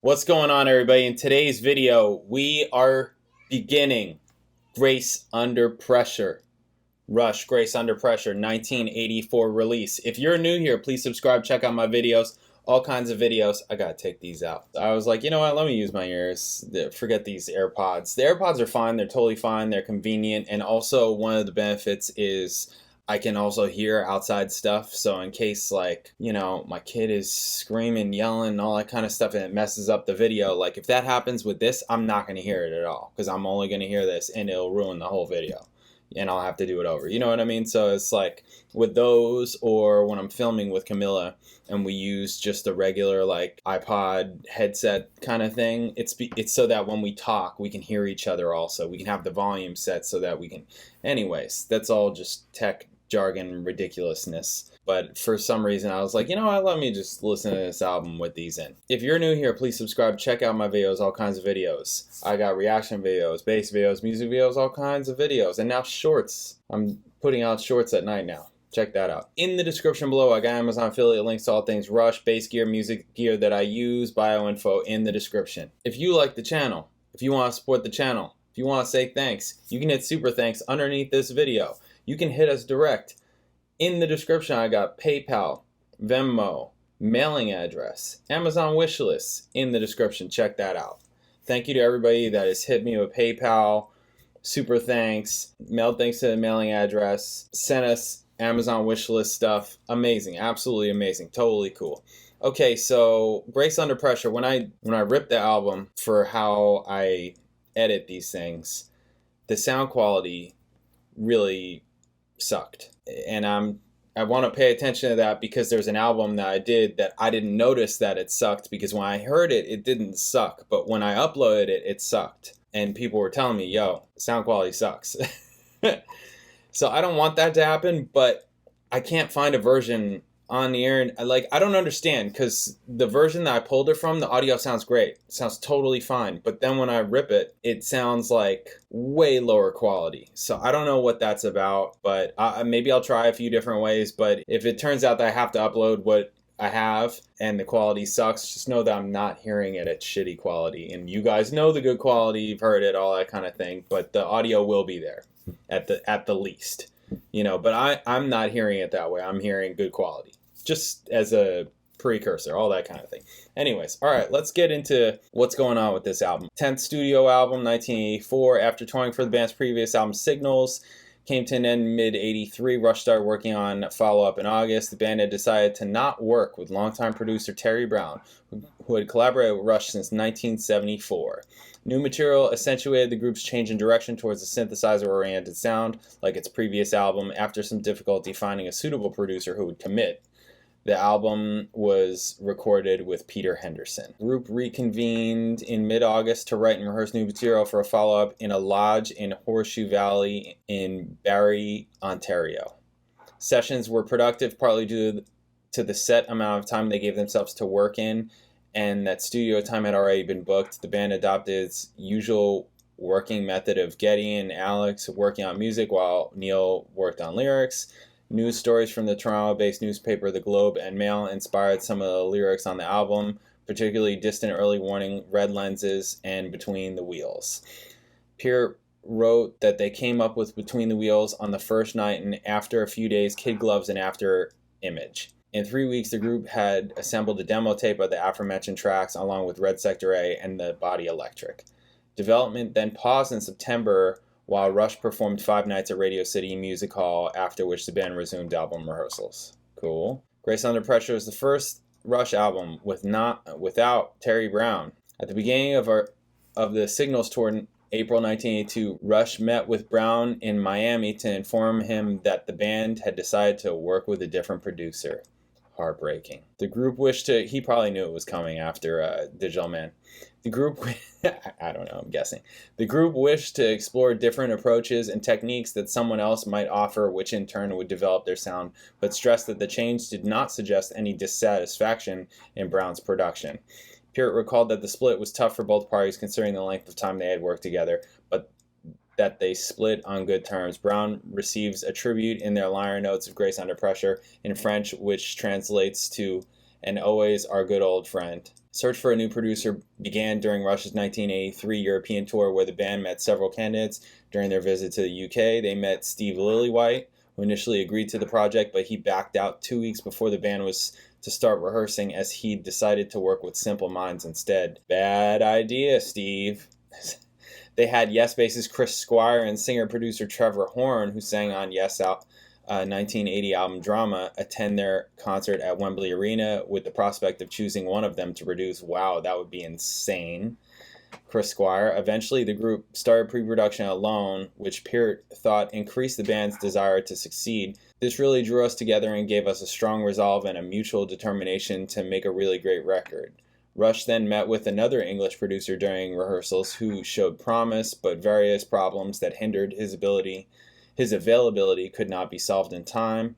What's going on, everybody? In today's video, we are beginning Grace Under Pressure. Rush, Grace Under Pressure, 1984 release. If you're new here, please subscribe, check out my videos, all kinds of videos. I gotta take these out. I was like, you know what, let me use my ears. Forget these AirPods. The AirPods are fine, they're totally fine, they're convenient, and also one of the benefits is I can also hear outside stuff, so in case, like, you know, my kid is screaming, yelling, and all that kind of stuff, and it messes up the video, like, if that happens with this, I'm not going to hear it at all, because I'm only going to hear this, and it'll ruin the whole video, and I'll have to do it over, you know what I mean? So it's like, with those, or when I'm filming with Camilla, and we use just a regular, like, iPod headset kind of thing, it's so that when we talk, we can hear each other also, we can have the volume set so that we can, anyways, that's all just tech jargon ridiculousness. But for some reason I was like, you know what, let me just listen to this album with these in. If you're new here, please subscribe, check out my videos, all kinds of videos. I got reaction videos, bass videos, music videos, all kinds of videos, and now shorts. I'm putting out shorts at night now. Check that out. In the description below, I got Amazon affiliate links to all things Rush, bass gear, music gear that I use, bio info in the description. If you like the channel, if you want to support the channel, if you want to say thanks, you can hit super thanks underneath this video. You can hit us direct. In the description, I got PayPal, Venmo, mailing address, Amazon wishlist in the description. Check that out. Thank you to everybody that has hit me with PayPal, super thanks, mailed thanks to the mailing address, sent us Amazon wishlist stuff. Amazing, absolutely amazing, totally cool. Okay, so Grace Under Pressure. When I ripped the album for how I edit these things, the sound quality really sucked, and I want to pay attention to that because there's an album that I did that I didn't notice that it sucked, because when I heard it, it didn't suck, but when I uploaded it, it sucked, and people were telling me, yo, sound quality sucks. So I don't want that to happen, but I can't find a version on the air, and I don't understand, because the version that I pulled it from, the audio sounds great, it sounds totally fine, but then when I rip it, it sounds like way lower quality. So I don't know what that's about, but maybe I'll try a few different ways. But if it turns out that I have to upload what I have and the quality sucks, just know that I'm not hearing it at shitty quality, and you guys know the good quality, you've heard it, all that kind of thing, but the audio will be there at the least, you know. But I'm not hearing it that way. I'm hearing good quality, just as a precursor, all that kind of thing. Anyways, all right, let's get into what's going on with this album. 10th studio album, 1984. After touring for the band's previous album, Signals, came to an end mid-83. Rush started working on follow-up in August. The band had decided to not work with longtime producer Terry Brown, who had collaborated with Rush since 1974. New material accentuated the group's change in direction towards a synthesizer-oriented sound, like its previous album. After some difficulty finding a suitable producer who would commit, the album was recorded with Peter Henderson. The group reconvened in mid-August to write and rehearse new material for a follow-up in a lodge in Horseshoe Valley in Barrie, Ontario. Sessions were productive, partly due to the set amount of time they gave themselves to work in, and that studio time had already been booked. The band adopted its usual working method of Getty and Alex working on music while Neil worked on lyrics. News stories from the Toronto-based newspaper The Globe and Mail inspired some of the lyrics on the album, particularly Distant Early Warning, Red Lenses, and Between the Wheels. Pierre wrote that they came up with Between the Wheels on the first night, and after a few days, Kid Gloves and After Image. In 3 weeks, the group had assembled a demo tape of the aforementioned tracks, along with Red Sector A and The Body Electric. Development then paused in September, while Rush performed 5 nights at Radio City Music Hall, after which the band resumed album rehearsals. Cool. Grace Under Pressure is the first Rush album without Terry Brown. At the beginning of the Signals tour in April 1982, Rush met with Brown in Miami to inform him that the band had decided to work with a different producer. Heartbreaking. The group wished to, he probably knew it was coming after Digital Man. The group, I don't know, I'm guessing. The group wished to explore different approaches and techniques that someone else might offer, which in turn would develop their sound, but stressed that the change did not suggest any dissatisfaction in Brown's production. Peart recalled that the split was tough for both parties considering the length of time they had worked together, but that they split on good terms. Brown receives a tribute in their liner notes of Grace Under Pressure in French, which translates to "and always our good old friend." Search for a new producer began during Rush's 1983 European tour, where the band met several candidates. During their visit to the UK, they met Steve Lillywhite, who initially agreed to the project, but he backed out 2 weeks before the band was to start rehearsing, as he decided to work with Simple Minds instead. Bad idea, Steve. They had Yes bassist Chris Squire and singer-producer Trevor Horn, who sang on Yes 1980 album Drama, attend their concert at Wembley Arena with the prospect of choosing one of them to produce. Wow, that would be insane. Chris Squire. Eventually, the group started pre-production alone, which Peart thought increased the band's desire to succeed. This really drew us together and gave us a strong resolve and a mutual determination to make a really great record. Rush then met with another English producer during rehearsals who showed promise, but various problems that hindered his availability could not be solved in time.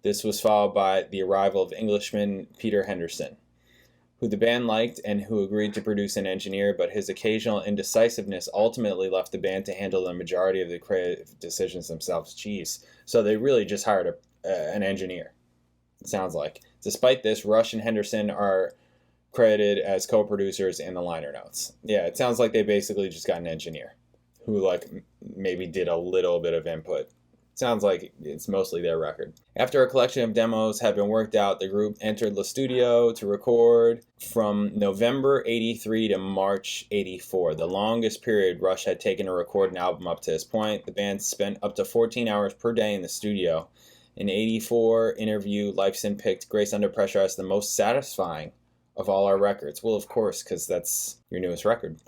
This was followed by the arrival of Englishman Peter Henderson, who the band liked and who agreed to produce and engineer, but his occasional indecisiveness ultimately left the band to handle the majority of the creative decisions themselves. Jeez. So they really just hired an engineer, it sounds like. Despite this, Rush and Henderson are credited as co-producers in the liner notes. Yeah, it sounds like they basically just got an engineer who maybe did a little bit of input. Sounds like it's mostly their record. After a collection of demos had been worked out, the group entered the studio to record from November 83 to March 84, the longest period Rush had taken to record an album up to this point. The band spent up to 14 hours per day in the studio. In 84 interview, Lifeson picked Grace Under Pressure as the most satisfying of all our records. Well, of course, because that's your newest record.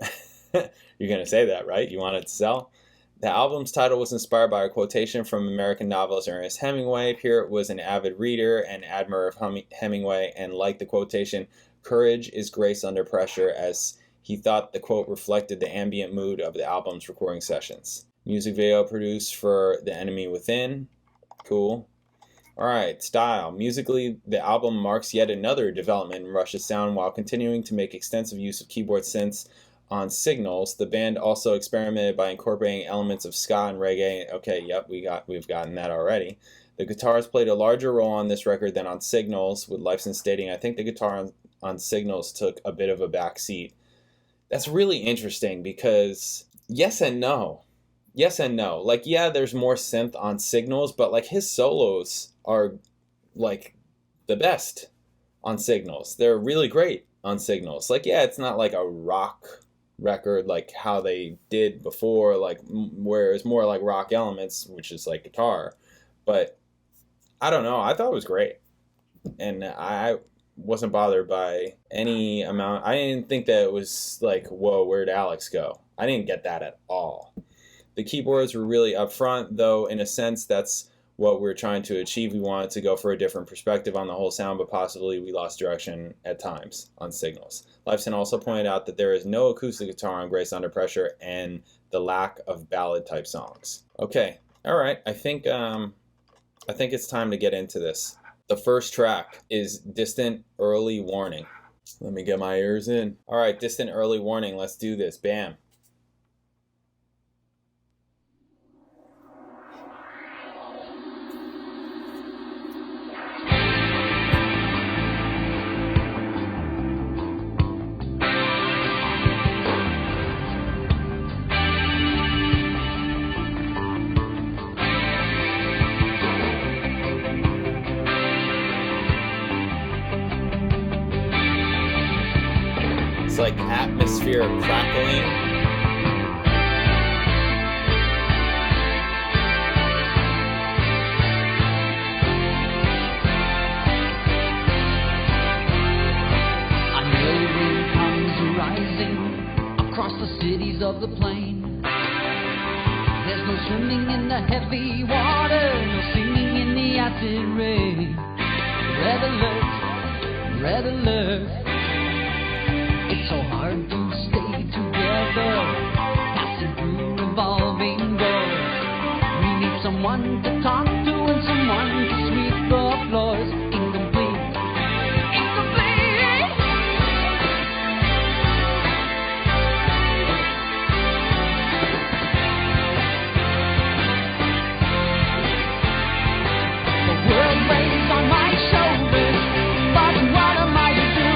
You're going to say that, right? You want it to sell? The album's title was inspired by a quotation from American novelist Ernest Hemingway. Peart was an avid reader and admirer of Hemingway, and liked the quotation, "Courage is grace under pressure," as he thought the quote reflected the ambient mood of the album's recording sessions. Music video produced for The Enemy Within. Cool. Alright, style. Musically, the album marks yet another development in Rush's sound while continuing to make extensive use of keyboard synths on Signals. The band also experimented by incorporating elements of ska and reggae. Okay, yep, we've gotten that already. The guitars played a larger role on this record than on Signals, with Lifeson stating, "I think the guitar on Signals took a bit of a backseat." That's really interesting because yes and no. Yes and no. Yeah, there's more synth on Signals, but his solos are the best on Signals. They're really great on Signals. Yeah, it's not a rock record how they did before, where it's more rock elements, which is guitar. But I don't know, I thought it was great, and I wasn't bothered by any amount. I didn't think that it was whoa, where'd Alex go? I didn't get that at all. The keyboards were really up front, though in a sense that's what we're trying to achieve. We wanted to go for a different perspective on the whole sound, but possibly we lost direction at times on Signals. Lifeson also pointed out that there is no acoustic guitar on Grace Under Pressure and the lack of ballad-type songs. Okay, all right. I think it's time to get into this. The first track is Distant Early Warning. Let me get my ears in. All right, Distant Early Warning. Let's do this. Bam. It's atmosphere crackling. I know wind comes rising across the cities of the plain. There's no swimming in the heavy water, no singing in the acid rain. Red alert, red alert. It's so hard to stay together, passing through revolving doors. We need someone to talk to and someone to sweep the floors. Incomplete, incomplete. The world weighs on my shoulders, but what am I to do?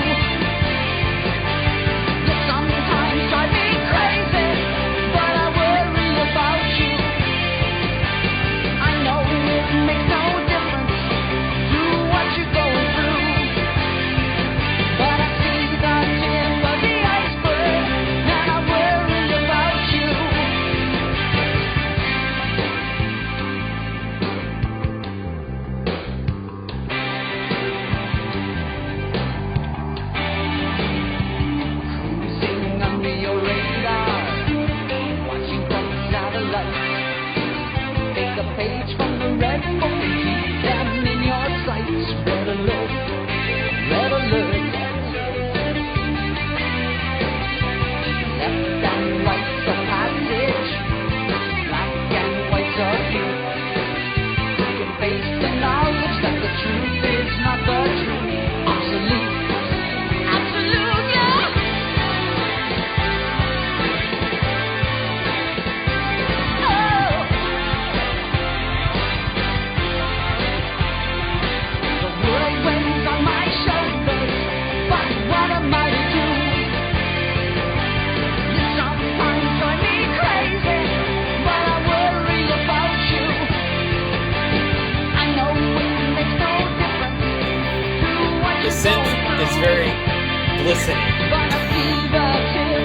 glistening,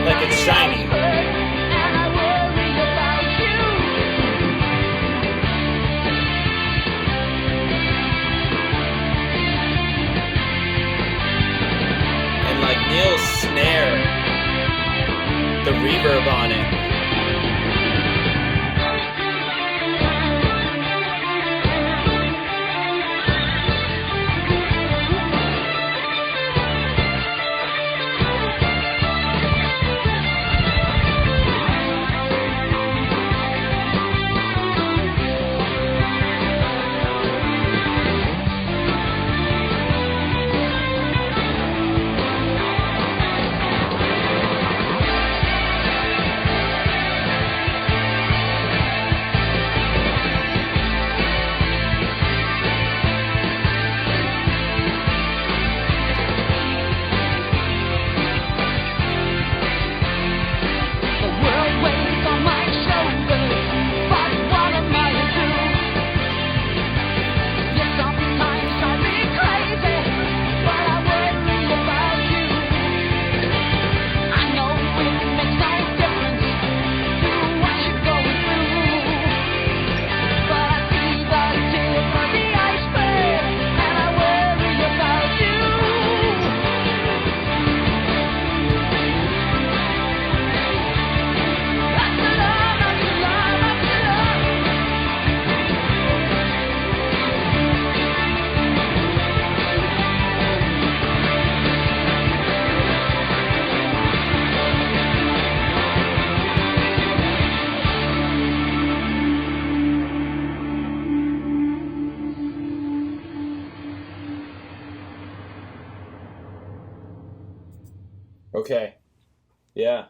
like it's shiny. And like Neil's snare, the reverb on it. Okay. Yeah.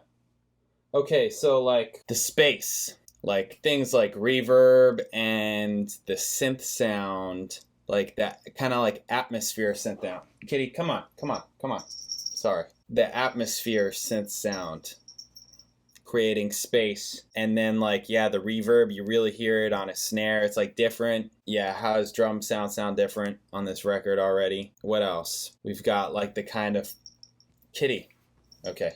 Okay, so like the space, like things like reverb and the synth sound, like that kind of like atmosphere synth sound. Kitty, come on. Sorry. The atmosphere synth sound, creating space. And then like, yeah, the reverb, you really hear it on a snare. It's like different. Yeah, how does drum sound different on this record already? What else? We've got like the kind of Kitty. Okay.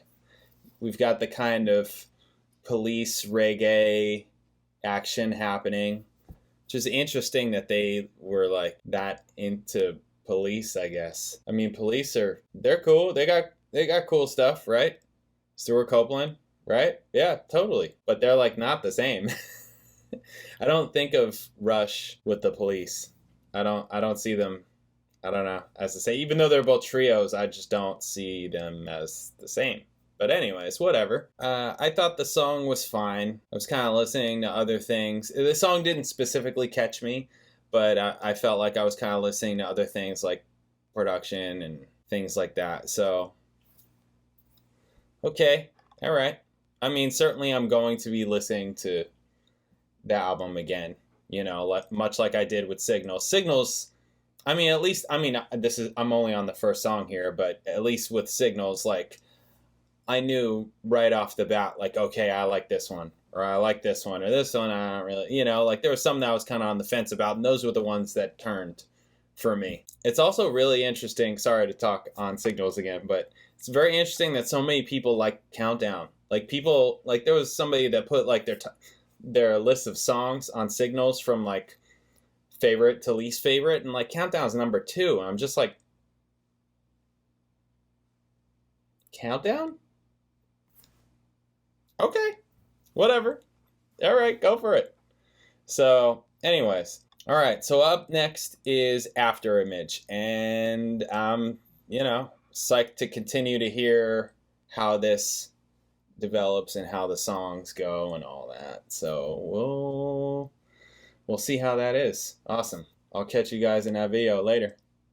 We've got the kind of police reggae action happening, which is interesting that they were like that into police, I guess. I mean, police they're cool. They got cool stuff, right? Stuart Copeland, right? Yeah, totally. But they're like not the same. I don't think of Rush with the Police. I don't see them, I don't know, as the same. Even though they're both trios, I just don't see them as the same. But anyways, whatever. I thought the song was fine. I was kind of listening to other things. The song didn't specifically catch me, but I felt like I was kind of listening to other things like production and things like that. So, okay, all right. I mean, certainly I'm going to be listening to the album again, you know, much like I did with Signals. Signals, I mean, at least, I'm only on the first song here, but at least with Signals, like, I knew right off the bat, like, okay, I like this one, or I like this one, or this one, I don't really, you know, like there was some that I was kind of on the fence about, and those were the ones that turned for me. It's also really interesting, sorry to talk on Signals again, but it's very interesting that so many people like Countdown. Like people, like there was somebody that put like their list of songs on Signals from like favorite to least favorite, and like Countdown's number 2, and I'm just like, Countdown? Okay, whatever. All right, go for it. So, anyways, all right. So up next is After Image, and I'm, you know, psyched to continue to hear how this develops and how the songs go and all that. So we'll see how that is. Awesome. I'll catch you guys in that video later.